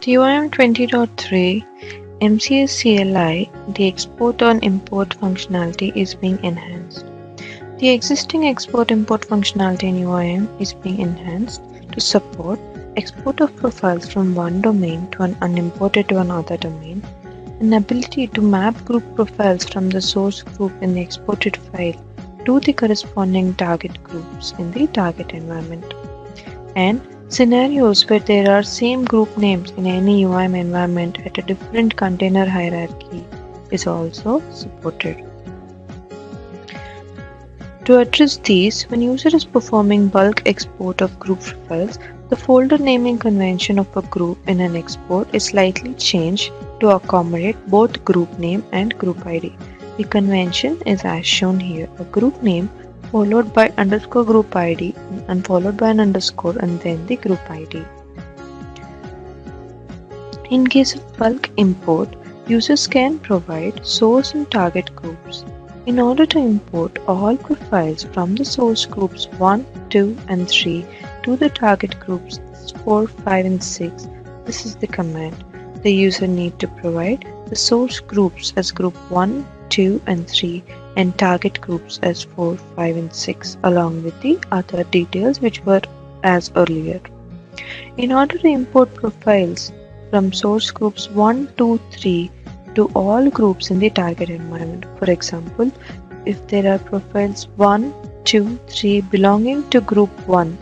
UIM 20.3 MCS CLI, the export on import functionality is being enhanced. The existing export-import functionality in UIM is being enhanced to support export of profiles from one domain to an unimported to another domain, an ability to map group profiles from the source group in the exported file to the corresponding target groups in the target environment, and scenarios where there are same group names in any UIM environment at a different container hierarchy is also supported. To address these, when user is performing bulk export of group profiles, the folder naming convention of a group in an export is slightly changed to accommodate both group name and group ID. The convention is as shown here: a group name followed by underscore group ID and followed by an underscore and then the group ID. In case of bulk import, users can provide source and target groups. In order to import all profiles from the source groups 1, 2 and 3 to the target groups 4, 5 and 6, this is the command. The user need to provide the source groups as group 1, 2 and 3 and target groups as 4, 5 and 6 along with the other details which were as earlier. In order to import profiles from source groups 1, 2, 3 to all groups in the target environment, for example, if there are profiles 1, 2, 3 belonging to group 1,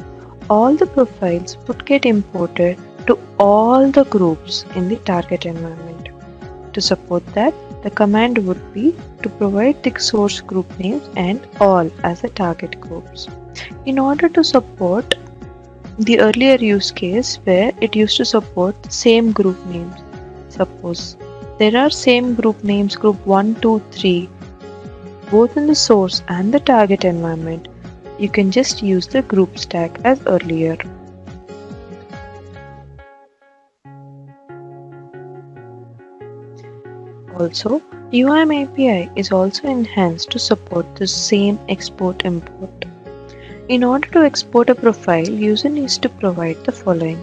all the profiles would get imported to all the groups in the target environment. To support that, the command would be to provide the source group names and all as the target groups. In order to support the earlier use case where it used to support the same group names, suppose there are same group names group 1, 2, 3 both in the source and the target environment, you can just use the group stack as earlier. Also, UIM API is also enhanced to support the same export-import. In order to export a profile, user needs to provide the following: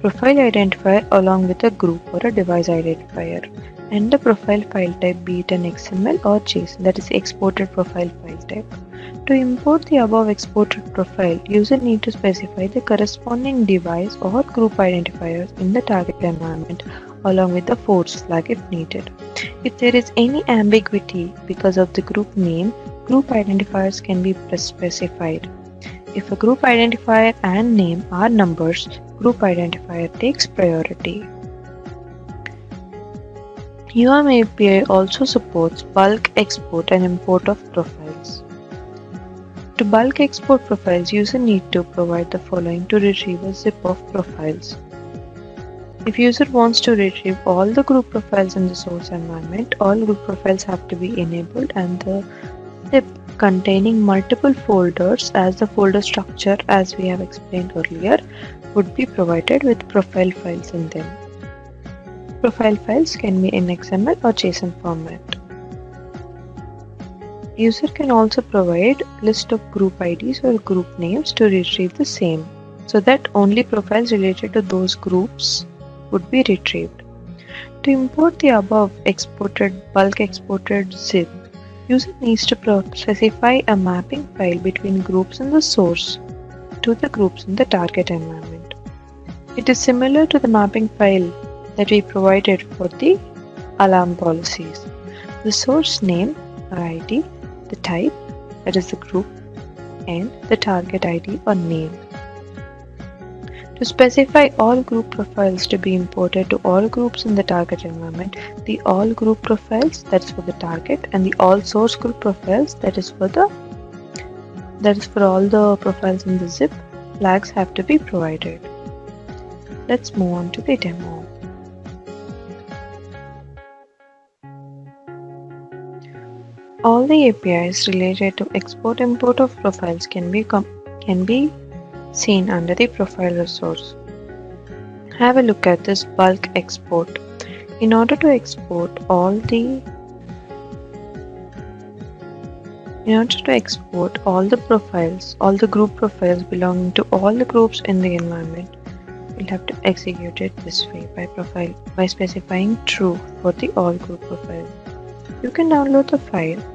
profile identifier along with a group or a device identifier, and the profile file type, be it an XML or JSON, that is exported profile file type. To import the above exported profile, user need to specify the corresponding device or group identifiers in the target environment along with the force flag if needed. If there is any ambiguity because of the group name, group identifiers can be specified. If a group identifier and name are numbers, group identifier takes priority. UIM API also supports bulk export and import of profiles. To bulk export profiles, user need to provide the following to retrieve a zip of profiles. If user wants to retrieve all the group profiles in the source environment, all group profiles have to be enabled and the zip containing multiple folders as the folder structure, as we have explained earlier, would be provided with profile files in them. Profile files can be in XML or JSON format. User can also provide list of group IDs or group names to retrieve the same, so that only profiles related to those groups would be retrieved. To import the above bulk exported zip, user needs to specify a mapping file between groups in the source to the groups in the target environment. It is similar to the mapping file that we provided for the alarm policies. The source name or ID, the type, that is the group, and the target ID or name. To specify all group profiles to be imported to all groups in the target environment, the all group profiles, that is for the target, and the all source group profiles, that is for all the profiles in the zip, flags have to be provided. Let's move on to the demo. All the APIs related to export-import of profiles can be seen under the profile resource. Have a look at this bulk export. In order to export all the profiles, all the group profiles belonging to all the groups in the environment, we'll have to execute it this way by specifying true for the all group profile. You can download the file.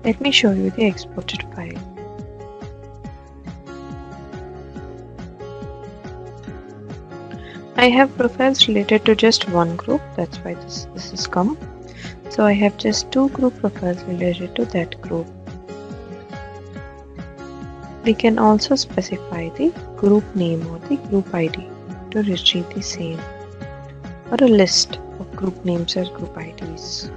Let me show you the exported file. I have profiles related to just one group, that's why this has come. So I have just 2 group profiles related to that group. We can also specify the group name or the group ID to retrieve the same, or a list of group names or group IDs.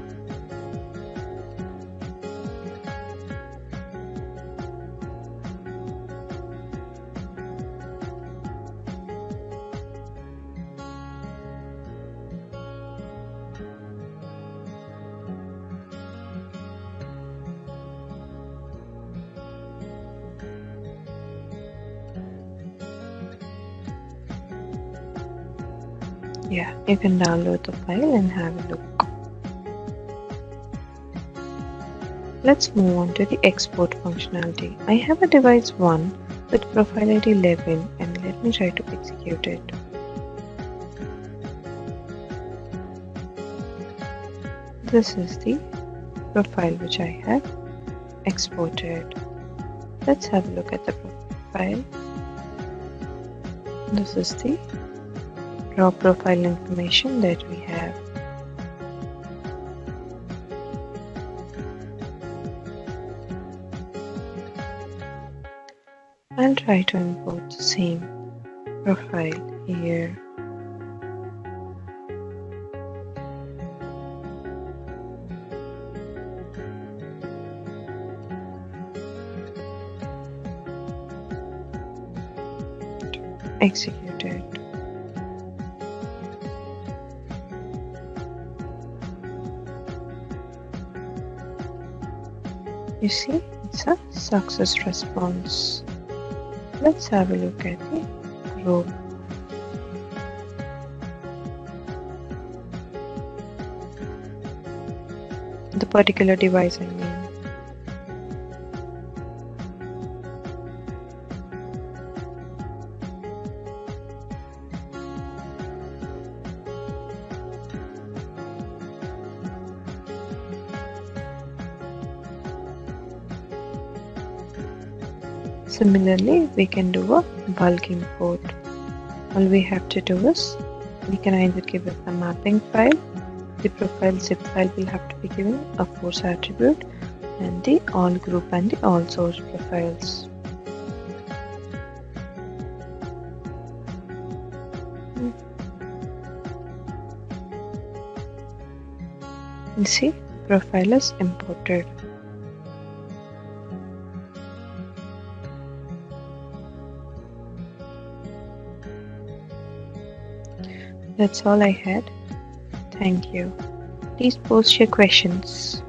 Yeah, you can download the file and have a look. Let's move on to the export functionality. I have a device 1 with profile ID 11 and let me try to execute it. This is the profile which I have exported. Let's have a look at the profile. This is the raw profile information that we have. I'll try to import the same profile here. Execute it. You see, it's a success response. Let's have a look at the group. The particular device, I mean. Similarly, we can do a bulk import. All we have to do is, we can either give it a mapping file, the profile zip file will have to be given a force attribute, and the all group and the all source profiles. You see, profile is imported. That's all I had. Thank you. Please post your questions.